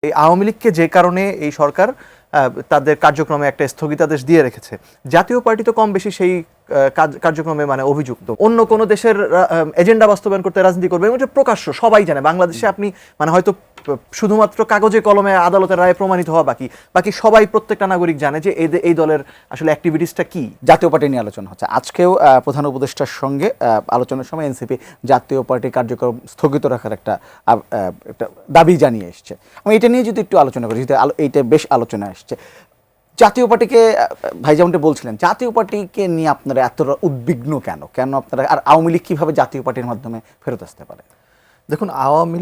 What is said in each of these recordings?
এই আওয়ামী লীগকে যে কারণে এই সরকার তাদের কার্যক্রমে একটা স্থগিতাদেশ দিয়ে রেখেছে, জাতীয় পার্টি তো কম বেশি সেই কার্যক্রমে মানে অভিযুক্ত। অন্য কোনো দেশের এজেন্ডা বাস্তবায়ন করতে রাজনীতি করবে, এবং এটা প্রকাশ্য সবাই জানে। বাংলাদেশে আপনি মানে হয়তো শুধুমাত্র কাগজে কলমে আদালতের রায়ে প্রমাণিত হওয়া বাকি, বাকি সবাই প্রত্যেকটা নাগরিক জানে যে এই দলের আসলে অ্যাক্টিভিটিসটা কি। জাতীয় পার্টি নিয়ে আলোচনা হচ্ছে আজকেও প্রধান উপদেষ্টার সঙ্গে আলোচনার সময় এনসিপি জাতীয় পার্টির কার্যক্রম স্থগিত রাখার একটা দাবি জানিয়ে এসছে। আমি এটা নিয়ে যদি একটু আলোচনা করি, যেহেতু এইটা বেশ আলোচনা আসছে, জাতীয় পার্টিকে ভাই যেমনটা বলছিলেন, জাতীয় পার্টিকে নিয়ে আপনারা এতটা উদ্বিগ্ন কেন কেন আপনারা, আর আওয়ামী লীগ কীভাবে জাতীয় পার্টির মাধ্যমে ফেরত আসতে পারে? দেখুন, আওয়ামী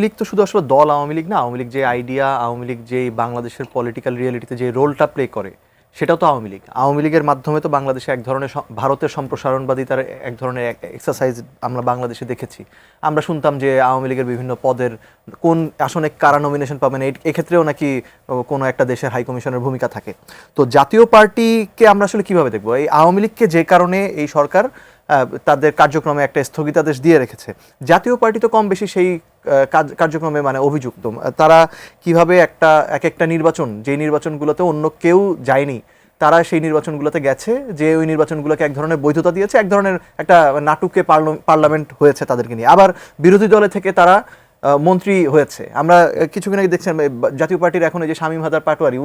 লীগ তো শুধু আসলে দল আওয়ামী লীগ না। আওয়ামী লীগ যে আইডিয়া, আওয়ামী লীগ যে বাংলাদেশের পলিটিক্যাল রিয়েলিটিতে যে রোলটা প্লে করে, সেটাও তো আওয়ামী লীগ। আওয়ামী লীগের মাধ্যমে তো বাংলাদেশে এক ধরনের ভারতের সম্প্রসারণবাদী এক ধরনের এক্সারসাইজ আমরা বাংলাদেশে দেখেছি। আমরা শুনতাম যে আওয়ামী লীগের বিভিন্ন পদের কোন আসনে কারা নমিনেশন পাবেন, এক্ষেত্রেও নাকি কোনো একটা দেশের হাইকমিশনের ভূমিকা থাকে। তো জাতীয় পার্টিকে আমরা আসলে কিভাবে দেখবো? এই আওয়ামী লীগকে যে কারণে এই সরকার তাদের কার্যক্রমে একটা স্থগিতাদেশ দিয়ে রেখেছে, জাতীয় পার্টি তো কম বেশি সেই কার্যক্রমে মানে অভিযুক্ত। তারা কিভাবে এক একটা নির্বাচন, যে নির্বাচনগুলোতে অন্য কেউ যায়নি, তারা সেই নির্বাচনগুলোতে গেছে, যে ওই নির্বাচনগুলোকে এক ধরনের বৈধতা দিয়েছে, এক ধরনের একটা নাটুকে পার্লামেন্ট হয়েছে তাদেরকে নিয়ে। আবার বিরোধী দলে থেকে তারা মন্ত্রী হয়েছে। আমরা কিছুদিন আগে দেখছেন জাতীয় পার্টির এখন এই যে শামীম হায়দার পাটোয়ারি,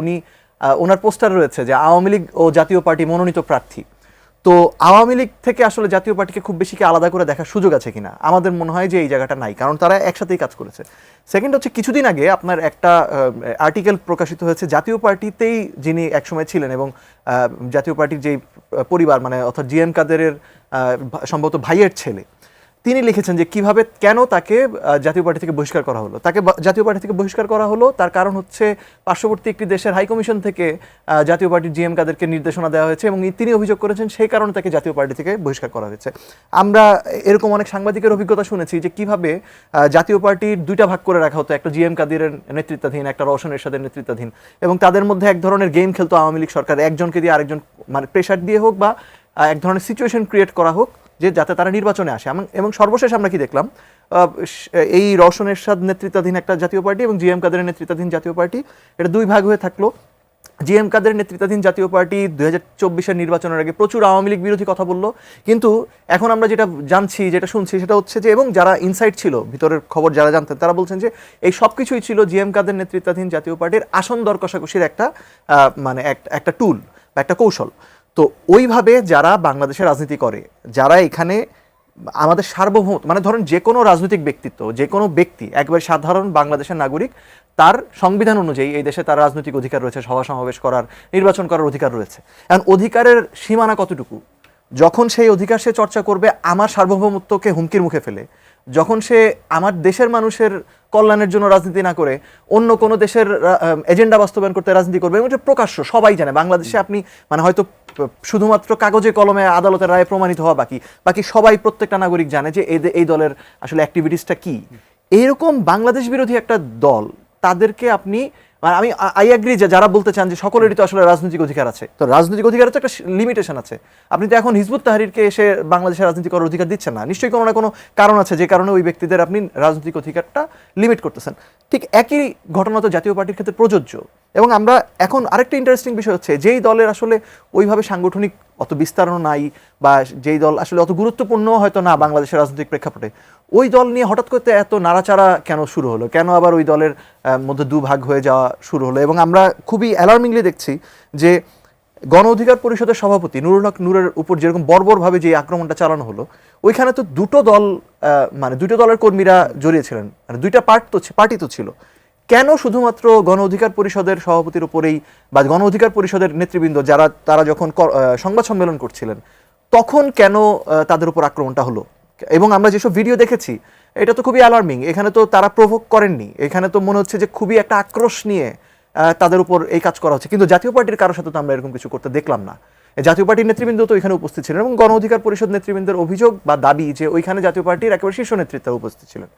ওনার পোস্টার রয়েছে যে আওয়ামী লীগ ও জাতীয় পার্টি মনোনীত প্রার্থী। তো আওয়ামী লীগ থেকে আসলে জাতীয় পার্টিকে খুব বেশি আলাদা করে দেখার সুযোগ আছে কিনা? আমাদের মনে হয় যে এই জায়গাটা নাই, কারণ তারা একসাথেই কাজ করেছে। সেকেন্ড হচ্ছে, কিছুদিন আগে আপনার একটা আর্টিকেল প্রকাশিত হয়েছে জাতীয় পার্টিতেই যিনি একসময় ছিলেন এবং জাতীয় পার্টির যেই পরিবার মানে অর্থাৎ জিএম কাদেরের সম্ভবত ভাইয়ের ছেলে, তিনি লিখেছেন যে কিভাবে কেন তাকে জাতীয় পার্টি থেকে বহিষ্কার করা হলো। তাকে জাতীয় পার্টি থেকে বহিষ্কার করা হলো, তার কারণ হচ্ছে পার্শ্ববর্তী একটি দেশের হাইকমিশন থেকে জাতীয় পার্টির জিএম কাদেরকে নির্দেশনা দেওয়া হয়েছে, এবং তিনি অভিযোগ করেছেন সেই কারণে তাকে জাতীয় পার্টি থেকে বহিষ্কার করা হয়েছে। আমরা এরকম অনেক সাংবাদিকের অভিজ্ঞতা শুনেছি যে কিভাবে জাতীয় পার্টির দুইটা ভাগ করে রাখা হতো, একটা জিএম কাদেরের নেতৃত্বাধীন, একটা রওশন এরশাদের নেতৃত্বাধীন, এবং তাদের মধ্যে এক ধরনের গেম খেলতো আওয়ামী লীগ সরকার, একজনকে দিয়ে আরেকজন মানে প্রেশার দিয়ে হোক বা এক ধরনের সিচুয়েশন ক্রিয়েট করা হোক যে যাতে তারা নির্বাচনে আসে। এবং সর্বশেষ আমরা কি দেখলাম, এই রওশন এরশাদ নেতৃত্বাধীন একটা জাতীয় পার্টি এবং জিএম কাদেরের নেতৃত্বাধীন জাতীয় পার্টি, এটা দুই ভাগ হয়ে থাকলো। জিএম কাদের নেতৃত্বাধীন জাতীয় পার্টি 2024-এর নির্বাচনের আগে প্রচুর আওয়ামী লীগ বিরোধী কথা বললো, কিন্তু এখন আমরা যেটা জানছি, যেটা শুনছি, সেটা হচ্ছে যে, এবং যারা ইনসাইড ছিল, ভিতরের খবর যারা জানতেন, তারা বলছেন যে এই সব কিছুই ছিল জিএম কাদের নেতৃত্বাধীন জাতীয় পার্টির আসন দর কষাকষির একটা মানে একটা টুল বা একটা কৌশল। তো ওইভাবে যারা বাংলাদেশে রাজনীতি করে, যারা এখানে আমাদের সার্বভৌম মানে ধরেন যে কোনো রাজনৈতিক ব্যক্তিত্ব, যে কোনো ব্যক্তি, একবারে সাধারণ বাংলাদেশের নাগরিক, তার সংবিধান অনুযায়ী এই দেশে তার রাজনৈতিক অধিকার রয়েছে, সভা সমাবেশ করার, নির্বাচন করার অধিকার রয়েছে। এখন অধিকারের সীমানা কতটুকু? যখন সেই অধিকার সে চর্চা করবে আমার সার্বভৌমত্বকে হুমকির মুখে ফেলে, যখন সে আমার দেশের মানুষের কল্যাণের জন্য রাজনীতি না করে অন্য কোনো দেশের এজেন্ডা বাস্তবায়ন করতে রাজনীতি করবে, এবং এটা প্রকাশ্য সবাই জানে। বাংলাদেশে আপনি মানে হয়তো শুধুমাত্র কাগজে কলমে আদালতের রায়ে প্রমাণিত হওয়া বাকি, বাকি সবাই প্রত্যেকটা নাগরিক জানে যে এই দলের আসলে অ্যাক্টিভিটিসটা কি। এইরকম বাংলাদেশ বিরোধী একটা দল, তাদেরকে আপনি আমি আই এগ্রি যে যারা বলতে চান যে সকলেরই তো আসলে রাজনৈতিক অধিকার আছে, তো রাজনৈতিক অধিকারের তো একটা লিমিটেশন আছে। আপনি তো এখন হিজবুত তাহরিরকে এসে বাংলাদেশের রাজনীতি করার অধিকার দিচ্ছেন না, নিশ্চয়ই কোনো না কোনো কারণ আছে যে কারণে ওই ব্যক্তিদের আপনি রাজনৈতিক অধিকারটা লিমিট করতেছেন। ঠিক একই ঘটনা তো জাতীয় পার্টির ক্ষেত্রে প্রযোজ্য। এবং আমরা এখন আরেকটা ইন্টারেস্টিং বিষয় হচ্ছে, যেই দলের আসলে ওইভাবে সাংগঠনিক অত বিস্তারও নাই, বা যেই দল আসলে অত গুরুত্বপূর্ণ হয়তো না বাংলাদেশের রাজনৈতিক প্রেক্ষাপটে, ওই দল নিয়ে হঠাৎ করতে এত নাড়াচাড়া কেন শুরু হলো? কেন আবার ওই দলের মধ্যে দুভাগ হয়ে যাওয়া শুরু হলো? এবং আমরা খুবই অ্যালার্মিংলি দেখছি যে গণ অধিকার পরিষদের সভাপতি নুরুল হক নূরের উপর যেরকম বর্বরভাবে যে আক্রমণটা চালানো হলো, ওইখানে তো দুটো দলের কর্মীরা জড়িয়েছিলেন, মানে দুইটা পার্টি তো ছিল। কেন শুধুমাত্র গণ অধিকার পরিষদের সভাপতির উপরেই বা গণ অধিকার পরিষদের নেতৃবৃন্দ তারা যখন সংবাদ সম্মেলন করছিলেন, তখন কেন তাদের উপর আক্রমণটা হলো? এবং আমরা যেসব ভিডিও দেখেছি, এটা তো খুবই অ্যালার্মিং। এখানে তো তারা প্রভোক করেননি, এখানে তো মনে হচ্ছে যে খুবই একটা আক্রোশ নিয়ে তাদের উপর এই কাজ করা হচ্ছে। কিন্তু জাতীয় পার্টির কারোর সাথে তো আমরা এরকম কিছু করতে দেখলাম না। জাতীয় পার্টির নেতৃবৃন্দ তো এখানে উপস্থিত ছিলেন, এবং গণ অধিকার পরিষদ নেতৃবৃন্দের অভিযোগ বা দাবি যে ওইখানে জাতীয় পার্টির একেবারে শীর্ষ নেতৃত্ব উপস্থিত ছিলেন।